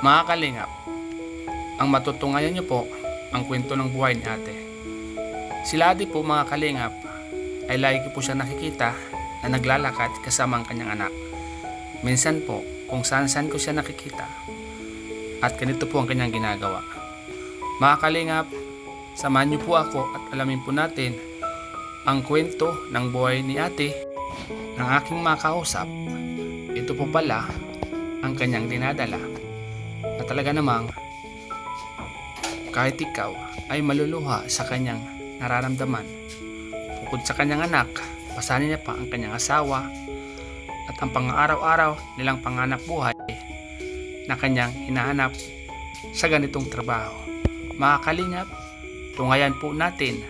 Mga kalingap, ang matutunghayan niyo po ang kwento ng buhay ni ate. Sila ate po mga kalingap ay lagi ko po siya nakikita na naglalakad kasama ang kanyang anak. Minsan po kung saan-saan ko siya nakikita at ganito po ang kanyang ginagawa. Mga kalingap, samahan niyo po ako at alamin po natin ang kwento ng buhay ni ate ng aking makausap. Ito po pala ang kanyang dinadala na talaga namang kahit ikaw ay maluluha sa kanyang nararamdaman. Bukod sa kanyang anak, pasanin niya pa ang kanyang asawa at ang pang-araw-araw nilang panganap buhay na kanyang hinahanap sa ganitong trabaho. Mga kalingap, tunghayan po natin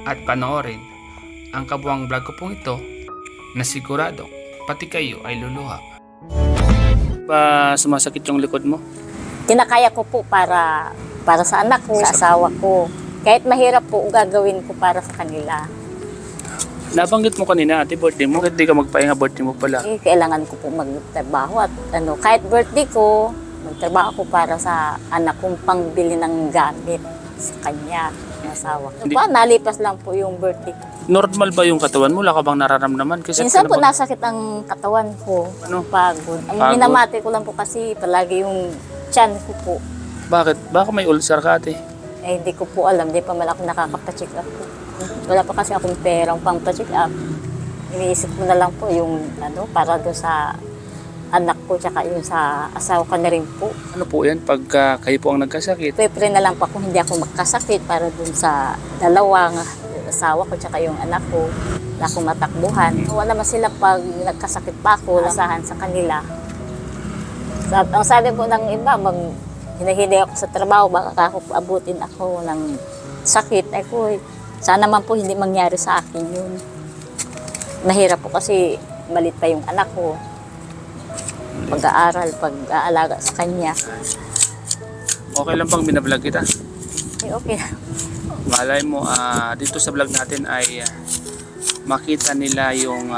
at panoorin ang kabuang vlog ko pong ito na sigurado pati kayo ay luluha. Pa sumasakit yung likod mo? Kinakaya ko po para sa anak ko, sa asawa ko. Kahit mahirap po, gagawin ko para sa kanila. Nabanggit mo kanina, ate, birthday mo. Bakit di ka magpahinga? Birthday mo pala. Kailangan ko po magtrabaho at kahit birthday ko, magtrabaho ko para sa anak kong pangbili ng gamit sa kanya, ng asawa ko. Nalipas lang po yung birthday ko. Normal ba yung katawan mo? Wala ka bang nararamdaman? Kasi minsan po nasakit ang katawan ko. Ano? Pagod. Ang Pagod? minamati ko lang po kasi palagi yung tiyan ko po. Bakit? Baka may ulcer ka, ate. Hindi ko po alam. Hindi pa man ako nakakapacheck up po. Wala pa kasi akong perang pang pacheck up. Iniisip ko na lang po yung para doon sa anak ko tsaka yung sa asawa ko na rin po. Ano po yan? Pagka kayo po ang nagkasakit? Pwede na lang po kung hindi ako magkasakit para doon sa dalawang asawa ko tsaka yung anak ko na akong matakbuhan. Wala naman sila pag nagkasakit pa ako, lasahan sa kanila. Ang sabi po ng iba, hinahili ako sa trabaho, baka ako abutin ako ng sakit. Sana man po hindi mangyari sa akin yun. Mahirap po kasi malit pa yung anak ko. Pag-aaral, pag-aalaga sa kanya. Okay lang bang binablog kita? Okay. Malay mo, dito sa vlog natin ay makita nila yung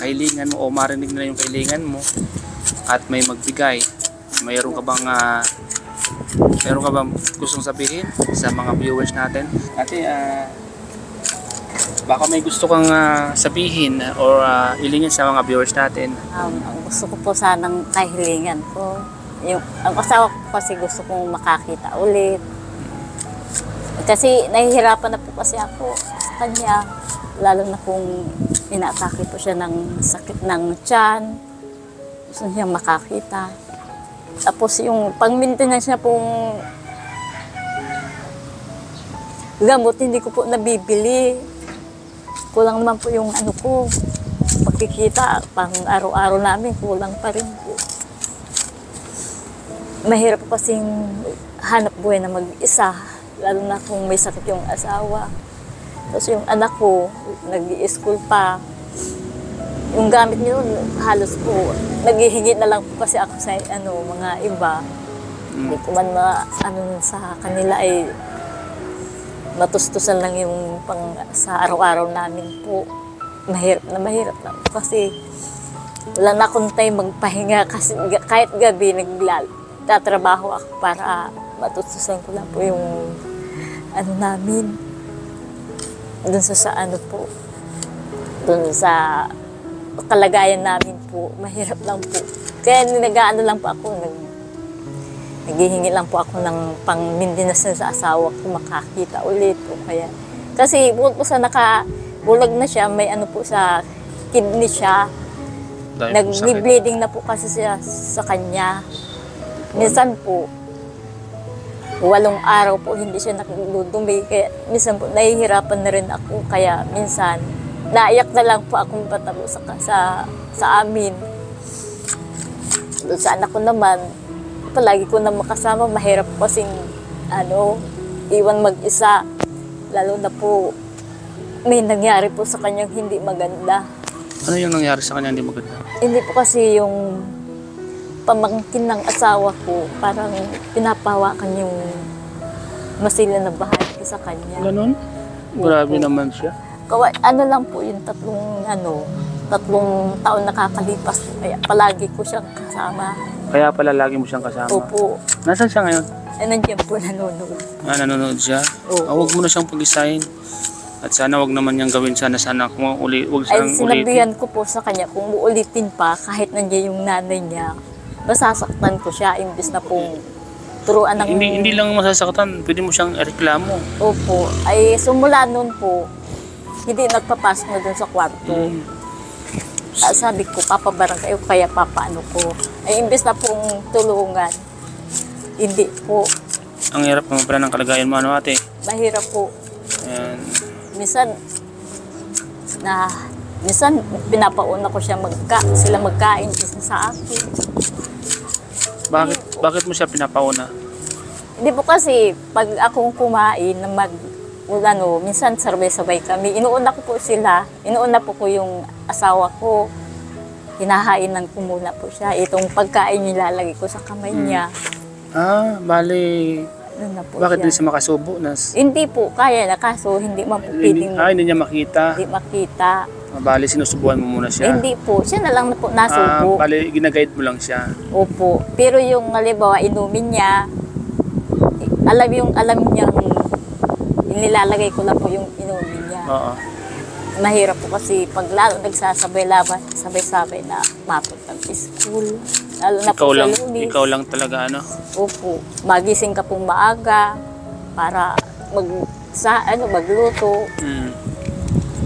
kahilingan mo o marinig nila yung kahilingan mo at may magbigay. Mayroon ka bang gustong sabihin sa mga viewers natin? Ate, baka may gusto kang sabihin or hilingin sa mga viewers natin. Ang gusto ko po sanang kahilingan ko. Ang asawa ko kasi gusto kong makakita ulit. Kasi nahihirapan na po kasi ako sa kanya. Lalo na kung inaatake po siya ng sakit ng tiyan. Gusto niya makakita. Tapos yung pang-maintenance niya pong gamot, hindi ko po nabibili. Kulang naman po yung ko, pagkikita, pang araw-araw namin, kulang pa rin po. Mahirap po kasing hanap buhay na mag-isa, lalo na kung may sakit yung asawa. Tapos yung anak ko, nag-i-school pa. Yung gamit niyo, halos po, naghihingi na lang po kasi ako sa mga iba. Hindi ko man sa kanila ay matustusan lang yung sa araw-araw namin po. Mahirap na po kasi wala na akong time magpahinga kasi kahit gabi nagtatrabaho ako para matustusan ko lang po yung namin. Doon sa po, doon sa kalagayan namin po, mahirap lang po. Kaya lang po ako, naghihingi lang po ako ng pang-maintenance sa asawa ko, makakita ulit po. Kaya, kasi bukod po sa nakabulag na siya, may po sa kidney siya. Nag-bleeding na po kasi siya sa kanya. Minsan po, 8 araw po hindi siya nakidudumi. Kaya minsan po nahihirapan na rin ako. Kaya minsan, naiyak na lang po akong patalo sa amin. Doon sa anak ko naman, palagi ko na makasama, mahirap po kasing iwan mag-isa. Lalo na po, may nangyari po sa kanyang hindi maganda. Ano yung nangyari sa kanya hindi maganda? Hindi po kasi yung pamangkin ng asawa ko, parang pinapahawakan yung masila na bahagi sa kanya. Ganon? Grabe naman siya. Lang po yung tatlong taon nakakalipas. Kaya palagi ko siyang kasama. Kaya pala lagi mo siyang kasama. Opo. Nasaan siya ngayon? Ay, nandiyan po nanonood. Nanonood siya? Oo. Huwag mo na siyang pag-isahin. At sana wag naman niyang gawin. Sana kung wag Ay, siyang ulitin. sinabihan ko po sa kanya, kung uulitin pa, kahit nandiyan yung nanay niya, masasaktan ko siya, imbis na pong turuan ng... Hindi lang masasaktan. Pwede mo siyang reklamo. Opo. Ay, sumula noon po, hindi nagpapasok na dun sa kwarto. Sabi ko, papabarang kayo, kaya papaano ko. Ay, imbes na pong tulungan, hindi po. Ang hirap naman pala ng kalagayan mo, ano ate? Mahirap po. Ayan. Minsan pinapauna ko siya sila magkain kasi sa akin. Bakit mo siya pinapauna? Hindi po kasi, pag akong kumain, minsan sabay-sabay kami. Inuuna ko po sila. Inuuna po ko yung asawa ko. Hinahainan ko muna po siya. Itong pagkain nilalagay ko sa kamay niya. Bali. Doon na po Bakit siya. hindi siya makasubo? Hindi po, kaya na. Kaso hindi man po pwedeng Hindi niya makita. hindi makita. Bali, sinusubuan mo muna siya. Hindi po. Siya na lang na po nasubo. Bali, ginaguide mo lang siya. Opo. Pero yung halimbawa, inumin niya, alam niyang inilalagay ko lang po yung inumin niya. Oo. Mahirap po kasi pag lalo nagsasabay-laban, sabay-sabay na mapuntang school. Lalo na po sa Lunes. Ikaw lang talaga, ano? Opo. Magising ka pong maaga para magluto.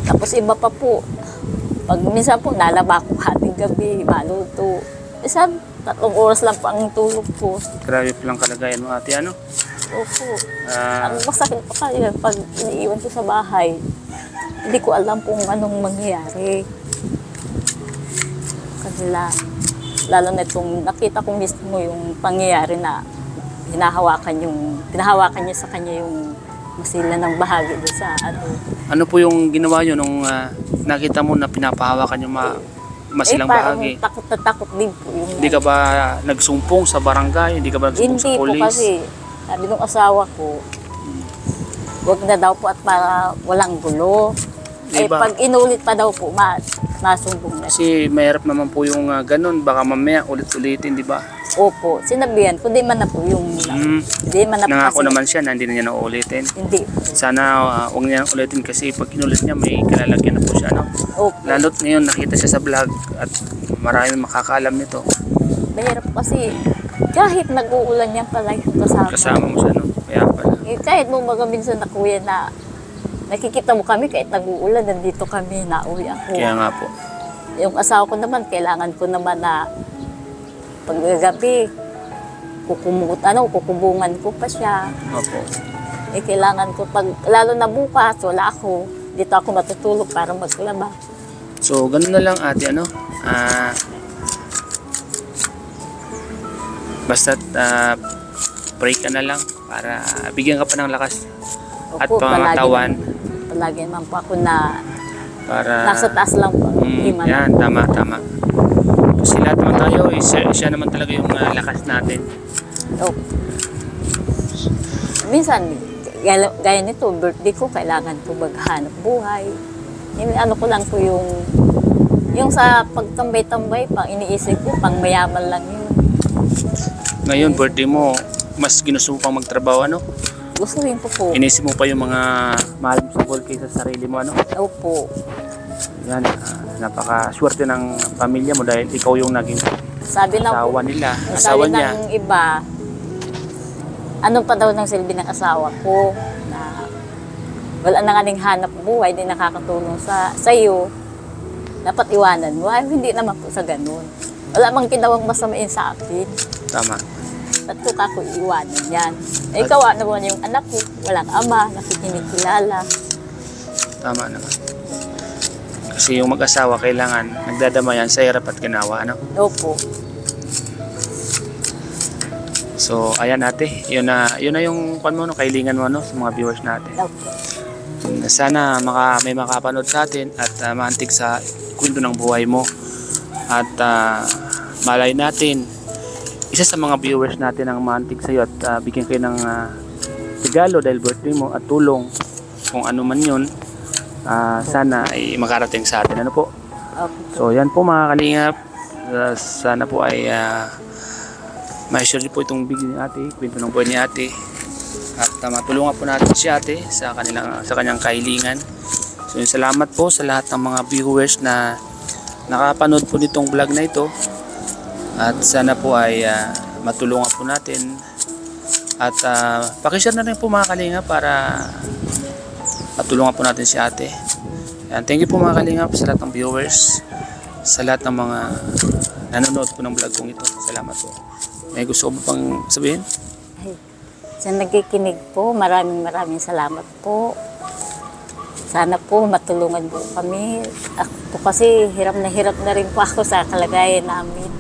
Tapos iba pa po. Pag minsan po, nalaba ko hating gabi, maluto. Minsan, 3 oras lang po ang tulog ko. Grabe pa lang kalagayan mo, ate, ano? Opo. Ang masakit pa kaya pag iniiwan ko sa bahay, hindi ko alam kung anong mangyayari. Kanila, lalo na itong nakita ko mismo yung pangyayari na pinahawakan niya sa kanya yung masila ng bahagi doon sa ano. Ano po yung ginawa nyo nung nakita mo na pinapahawakan yung masilang bahagi? Parang takot na takot din po yung... Hindi ka ba nagsumpong sa barangay? Hindi ka ba nagsumpong sa Hindi po polis? kasi, sabi ng asawa ko, wag na daw po at para walang gulo. Ay Diba? pag inulit pa daw po, masumbong na. Kasi mahirap naman po yung ganun. Baka mamaya ulit-ulitin, di ba? Opo, sinabihan ko, di man na po yung... Di man na po Nangako kasi- naman siya na hindi na niya nauulitin. Hindi. Sana huwag niya ulitin kasi pag inulit niya may kalalagyan na po siya. No? Opo. Lalo't ngayon nakita siya sa vlog at marami makakaalam nito. Mahirap kasi kahit nag-uulan yan pala yung kasama. Kasama mo siya, no? Kaya pala. Kahit mo mga minsan na kuya na nakikita mo kami kahit nag-uulan, nandito kami, nauwi ako. Kaya nga po. Yung asawa ko naman, kailangan ko naman na paggabi, kukubungan ko pa siya. Opo. Kailangan ko, lalo na bukas, wala ako. Dito ako matutulog para maglaba. So, ganun na lang ate, ano? Basta't pray ka na lang para bigyan ka pa ng lakas at Opo, pangatawan Palagi naman po ako na para nasa taas lang po. Iman. yan, tama. Kasi lahat naman tayo, siya naman talaga yung lakas natin. Opo. Minsan, gaya nito, birthday ko, kailangan ko maghanap buhay. Ano ko lang po yung sa pagtambay-tambay, pang iniisip ko, pang mayaman lang yun. Ngayon, birthday mo, mas ginusto mo pang magtrabaho, ano? Gusto rin po po. Inisip mo pa yung mga mahal mo sa goal kaysa sa sarili mo, ano? Opo. Yan, napaka-swerte ng pamilya mo dahil ikaw yung naging Sabi asawa nila, sabi asawa niya. ng iba, ano pa daw ng silbi ng asawa ko na wala na nga ning hanap buhay, hindi nakakatulong sa iyo, dapat iwanan mo. Ay, hindi naman po sa ganun. Wala mang kinawang masamain sa akin. Tama. Ba't ko kako iwanan yan? Ikaw naman yung anak ko, walang ama, nakikinikilala. Tama naman. Kasi yung mag-asawa kailangan nagdadamayan sa hirap at ginawa, ano? Opo. So, ayan ate, yun na yung kailingan mo, no, sa mga viewers natin. Opo. Sana may makapanood sa atin at maantig sa kwento ng buhay mo. At malay natin, isa sa mga viewers natin ang maantig sa iyo at bigyan kayo ng regalo dahil birthday mo at tulong kung ano man yun. Sana ay makarating sa atin, ano po. Opo. So yan po mga kalingap, sana po ay ma-share po itong video ni ate, kwento ng buhay ni ate. At matulungan po natin si ate sa kanyang kahilingan. So salamat po sa lahat ng mga viewers na nakapanood po nitong vlog na ito. At sana po ay matulungan po natin. At pakishare na rin po mga kalinga para matulungan po natin si ate. And thank you po mga kalingap sa lahat ng viewers, sa lahat ng mga nanonood po ng vlog kong ito. Salamat po. May gusto ko pang sabihin? Ay, sa nagkikinig po, maraming salamat po. Sana po matulungan po kami. Ako po kasi hirap na rin po ako sa kalagayan namin.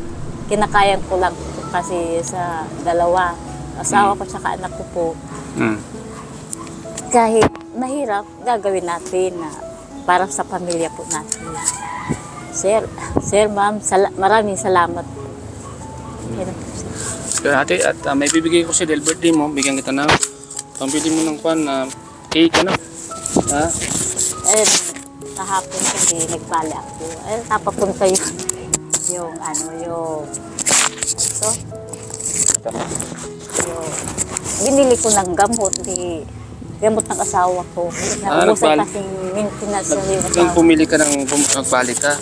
Kinakayan ko lang po kasi sa dalawa. Asawa ko tsaka anak ko po. Kahit mahirap, gagawin natin na para sa pamilya po natin. Sir, ma'am, maraming salamat po. Ate, at may bibigay ko si Del birthday mo, bigyan kita na pambili mo ng pan na cake, ano? Ha? Eh, kahapon kasi nagbali ako. Eh, napapunta yung binili ko ng gamot, gamot ng asawa ko. Naubusan kasing maintenance yung asawa. Nung pumili ka nagbali ka?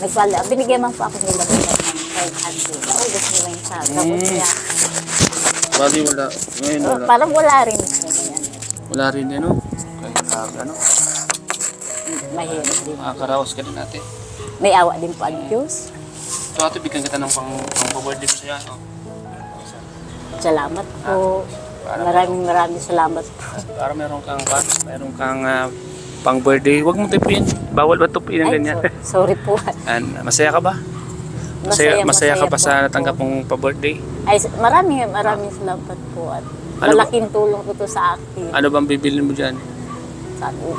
Nagbali. Binigyan man po ako nila ng 500. Naubos nila yung sa gamot niya. Bali wala. Ngayon wala. Parang wala rin. Wala rin yan, no? Kaya ano? Mahirap din. Makakaraos ka din ate. May awa din po ang Diyos. So ate, bigyan kita ng pang-birthday ko sa'yo, no? Salamat po. Maraming salamat po. Para meron kang pang-birthday. Huwag mong tipin. Bawal ba tupin ng ganyan? Sorry po. And masaya ka ba? Masaya ka pa sa natanggap mong pa-birthday? Ay, maraming salamat po. At malaking tulong po to sa akin. Ano bang bibili mo dyan?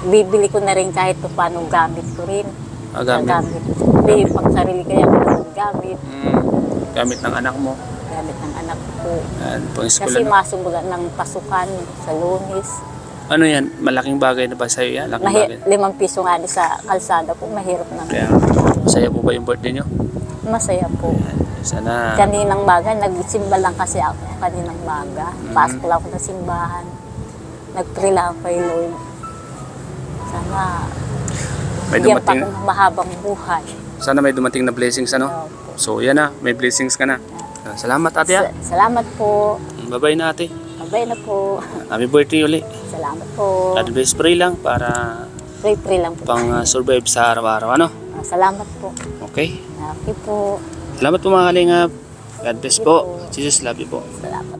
Bibili ko na rin kahit paano gamit ko rin. Gamit? Hindi, pag sarili kaya ko ng gamit. Gamit ng anak mo? Gamit ng anak ko. Kasi masubugan ng pasukan sa Lunes. Ano yan? Malaking bagay na ba sa'yo yan? Bagay? 5 piso nga sa kalsada po, mahirap na. Kaya, masaya po ba yung birthday nyo? Masaya po. Sana... Kaninang maga, nagsimba lang kasi ako kaninang maga. Pasok lang ako ng simbahan. Nag-pray lang ako kay Lord. Sana bigyan pa akong mahabang buhay. Sana may dumating na blessings, ano? So, yan na. May blessings ka na. Salamat, ate. Salamat po. Bye-bye na, ate. Bye-bye na po. Happy birthday uli. Salamat po. God bless, pray lang para pray lang po. Pang-survive sa araw-araw, ano? Salamat po. Okay. Okay po. Salamat po mga kalingap. God bless po. Jesus love you po. Salamat.